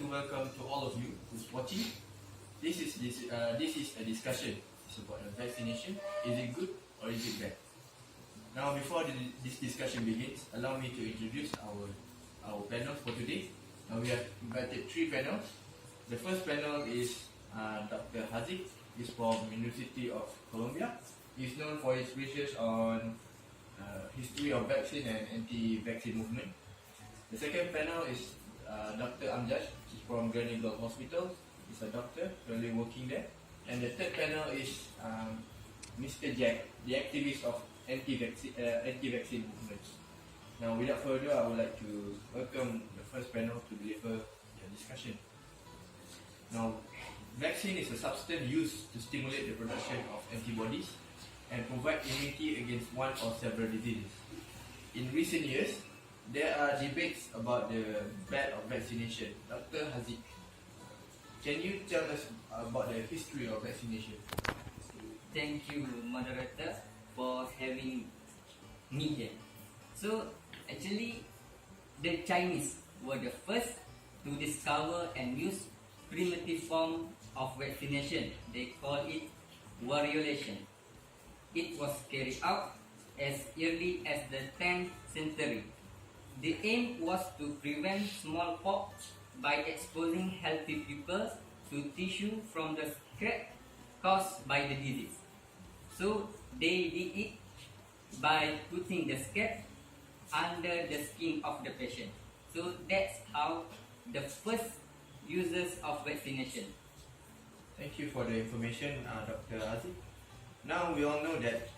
welcome to all of you who's watching. This is a discussion. It's about vaccination. Is it good or is it bad? Now, before this discussion begins, allow me to introduce our panels for today. Now, we have invited 3 panels. The first panel is Dr. Haziq. He's from University of Columbia. He's known for his research on history of vaccine and anti-vaccine movement. The second panel is Dr. Amjad. He's from Gleneagles Hospital. He's a doctor currently working there. And the third panel is Mr. Jack, the activist of anti-vaccine movements. Now, without further ado, I would like to welcome the first panel to deliver their discussion. Now, vaccine is a substance used to stimulate the production of antibodies and provide immunity against one or several diseases. In recent years, there are debates about the bad of vaccination. Dr. Haziq, can you tell us about the history of vaccination? Thank you, moderator, for having me here. So, actually, the Chinese were the first to discover and use primitive form of vaccination. They call it variolation. It was carried out as early as the 10th century. The aim was to prevent smallpox by exposing healthy people to tissue from the scab caused by the disease. So they did it by putting the scab under the skin of the patient. So that's how the first uses of vaccination. Thank you for the information, Dr. Haziq. Now we all know that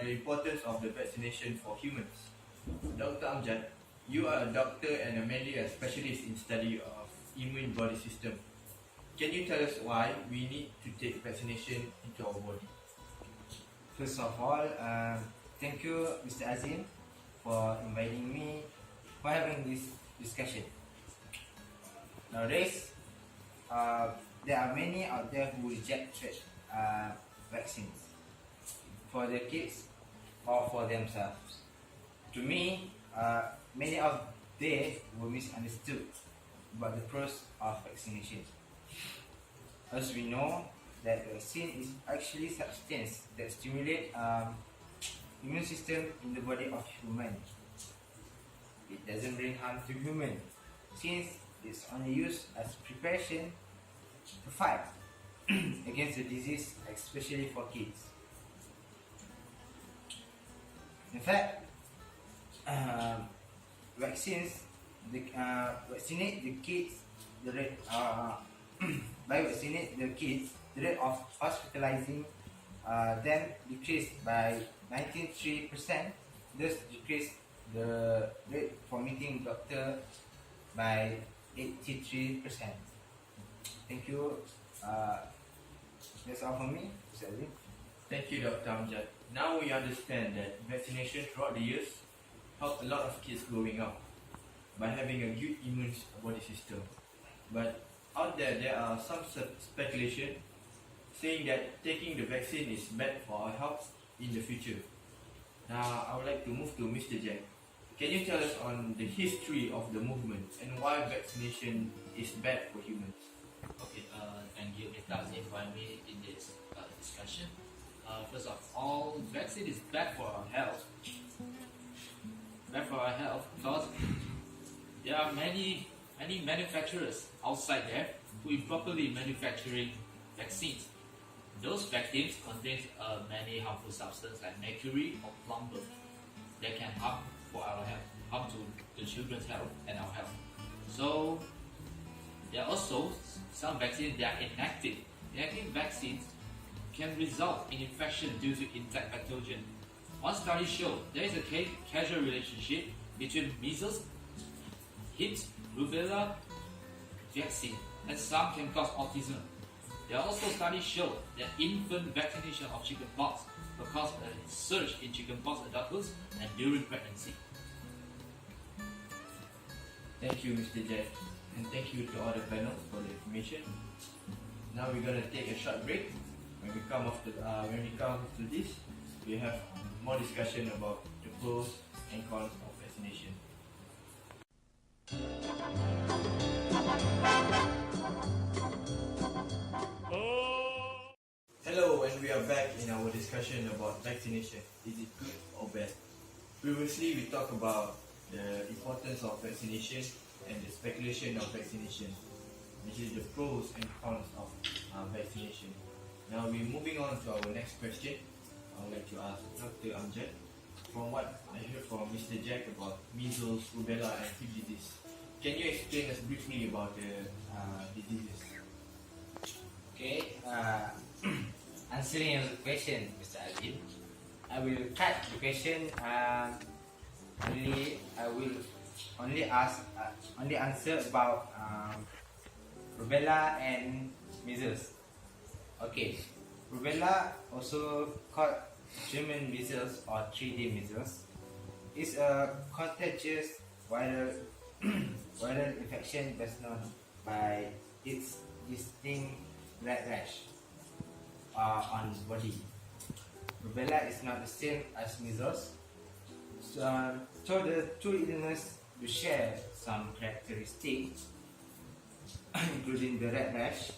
the importance of the vaccination for humans. Dr. Amjad, you are a doctor and mainly a specialist in study of immune body system. Can you tell us why we need to take vaccination into our body? First of all, thank you, Mr. Azim, for inviting me for having this discussion. Nowadays, there are many out there who reject vaccines for their kids or for themselves. To me, many of them were misunderstood about the pros of vaccination. As we know, that vaccine is actually substance that stimulate immune system in the body of human. It doesn't bring harm to human, since it's only used as preparation to fight against the disease, especially for kids. In fact, vaccines vaccinate the kids. The rate by vaccinate the kids, the rate of hospitalizing them decreased by 93%. Thus, decreased the rate for meeting doctor by 83%. Thank you. That's all for me. Thank you, Dr. Amjad. Now we understand that vaccination throughout the years helped a lot of kids growing up by having a good immune body system. But out there are some speculation saying that taking the vaccine is bad for our health in the future. Now, I would like to move to Mr. Jack. Can you tell us on the history of the movement and why vaccination is bad for humans? Okay, thank you, Mr. Azim, for me in this discussion. First of all, vaccine is bad for our health. Bad for our health because there are many manufacturers outside there who improperly manufacturing vaccines. Those vaccines contain many harmful substances like mercury or plumber that can harm for our health, harm to the children's health and our health. So there are also some vaccines that are inactive. Inactive vaccines can result in infection due to intact pathogen. One study showed there is a causal relationship between measles, HIT, rubella vaccine, and some can cause autism. There are also studies show that infant vaccination of chickenpox will cause a surge in chickenpox adulthood and during pregnancy. Thank you, Mr. Jack, and thank you to all the panels for the information. Now we're gonna take a short break. When we come to this, we have more discussion about the pros and cons of vaccination. we are back in our discussion about vaccination. Is it good or bad? Previously, we talked about the importance of vaccination and the speculation of vaccination, which is the pros and cons of vaccination. Now we're moving on to our next question. I would like to ask Dr. Amjad, from what I heard from Mr. Jack about measles, rubella, and tick disease, can you explain us briefly about the diseases? Okay, answering your question, Mr. Azim, I will cut the question. I will only answer about rubella and measles. Okay, rubella, also called German measles or 3D measles, is a contagious viral viral infection best known by its distinct red rash on body. Rubella is not the same as measles, so the two illnesses do share some characteristics, including the red rash.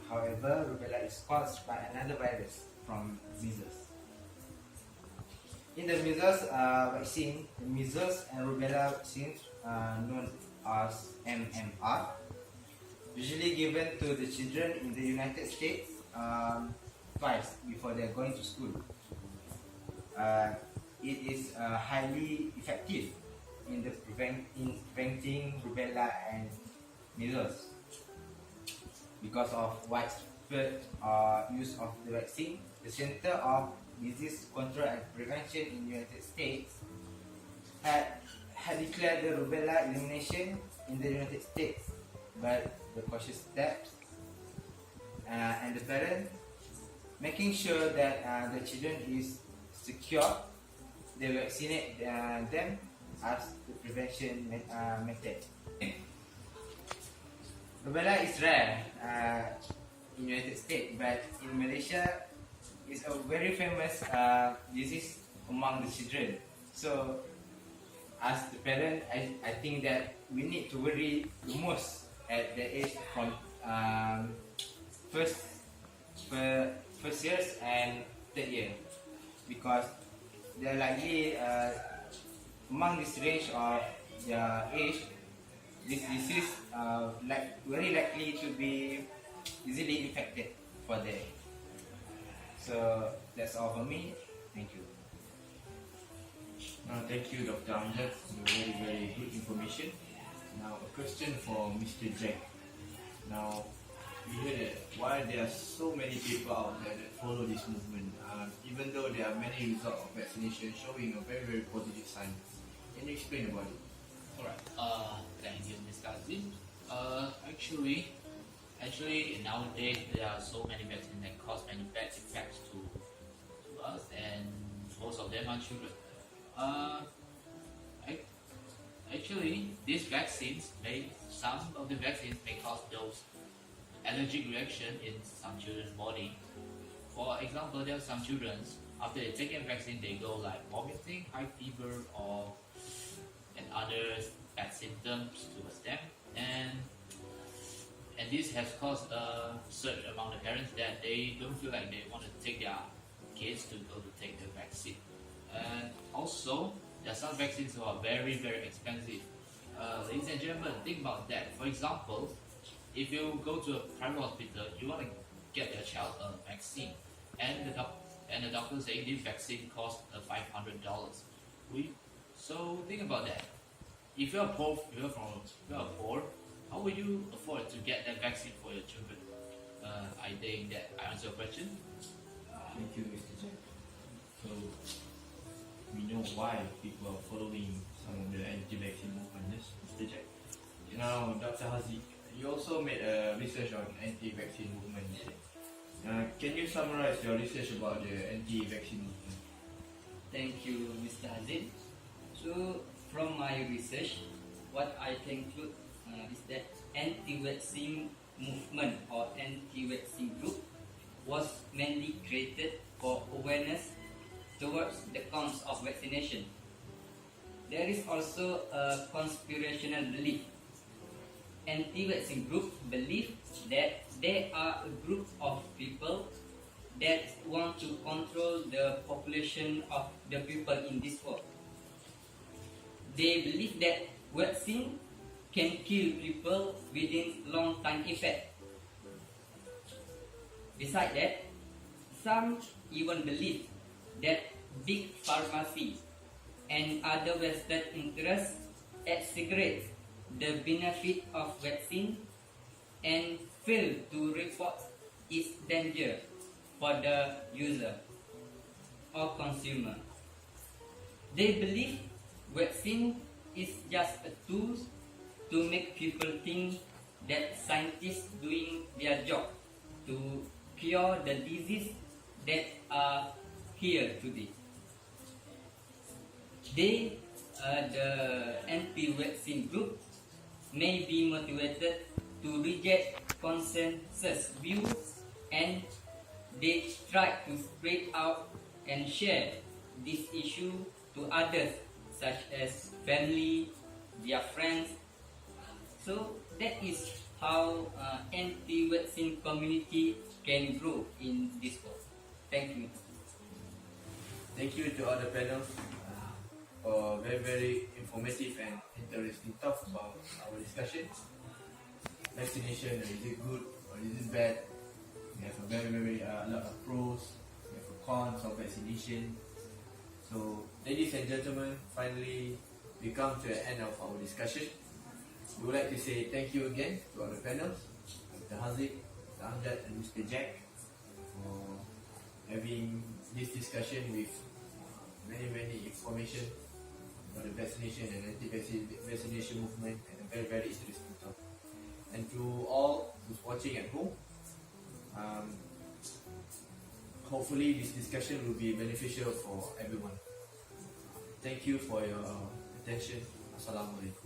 However, rubella is caused by another virus from measles. In the measles vaccine, the measles and rubella vaccines known as MMR, usually given to the children in the United States twice before they are going to school. It is highly effective in preventing rubella and measles. Because of widespread use of the vaccine, the Center of Disease Control and Prevention in the United States had declared the rubella elimination in the United States, but the cautious steps and the parent making sure that the children is secure, they vaccinate them as the prevention method. Rubella is rare in United States, but in Malaysia, it's a very famous disease among the children. So, as the parent, I think that we need to worry the most at the age from first years and third year, because they're likely among this range of their age, this disease very likely to be easily infected for them. So that's all for me. Thank you. Thank you, Dr. Amjad, for very, very good information. Now, a question for Mr. Jack. Now, we heard that why there are so many people out there that follow this movement, even though there are many results of vaccination showing a very, very positive sign. Can you explain about it? Alright, thank you, Mr. Azim. Actually, nowadays there are so many vaccines that cause many bad effects to us, and most of them are children. Actually, these vaccines some of the vaccines may cause those allergic reaction in some children's body. For example, there are some children after they take a vaccine, they go like vomiting, high fever, and other bad symptoms towards them, and this has caused a surge among the parents that they don't feel like they want to take their kids to go to take the vaccine. And also, there are some vaccines who are very, very expensive. Ladies and gentlemen, think about that. For example, if you go to a private hospital, you want to get your child a vaccine, and the doctor saying this vaccine costs $500. So think about that. If you're poor, how will you afford to get that vaccine for your children? I think that I answer your question. Thank you, Mr. Jack. So, we know why people are following some of the anti-vaccine movement, yes, Mr. Jack. Now, Dr. Haziq, you also made a research on anti-vaccine movement. Can you summarize your research about the anti-vaccine movement? Thank you, Mr. Hazin. So, from my research, what I conclude is that anti-vaccine movement or anti-vaccine group was mainly created for awareness towards the cons of vaccination. There is also a conspirational belief. Anti-vaccine group believe that there are a group of people that want to control the population of the people in this world. They believe that vaccine can kill people within long time effect. Besides that, some even believe that big pharmacy and other Western interests exaggerate the benefit of vaccine and fail to report its danger for the user or consumer. They believe vaccine is just a tool to make people think that scientists doing their job to cure the disease that are here today. They, the anti-vaccine group, may be motivated to reject consensus views, and they try to spread out and share this issue to others such as family, their friends. So that is how anti-vaccine community can grow in this world. Thank you. Thank you to all the panels for very informative and interesting talk about our discussion. Vaccination, is it good or is it bad? We have a very lot of pros, we have cons of vaccination. So, ladies and gentlemen, finally we come to the end of our discussion. We would like to say thank you again to all the panels, Mr. Haziq, Mr. Amjad and Mr. Jack, for having this discussion with many information about the vaccination and anti-vaccination movement, and a very interesting talk. And to all who's watching at home, hopefully this discussion will be beneficial for everyone. Thank you for your attention. Assalamualaikum.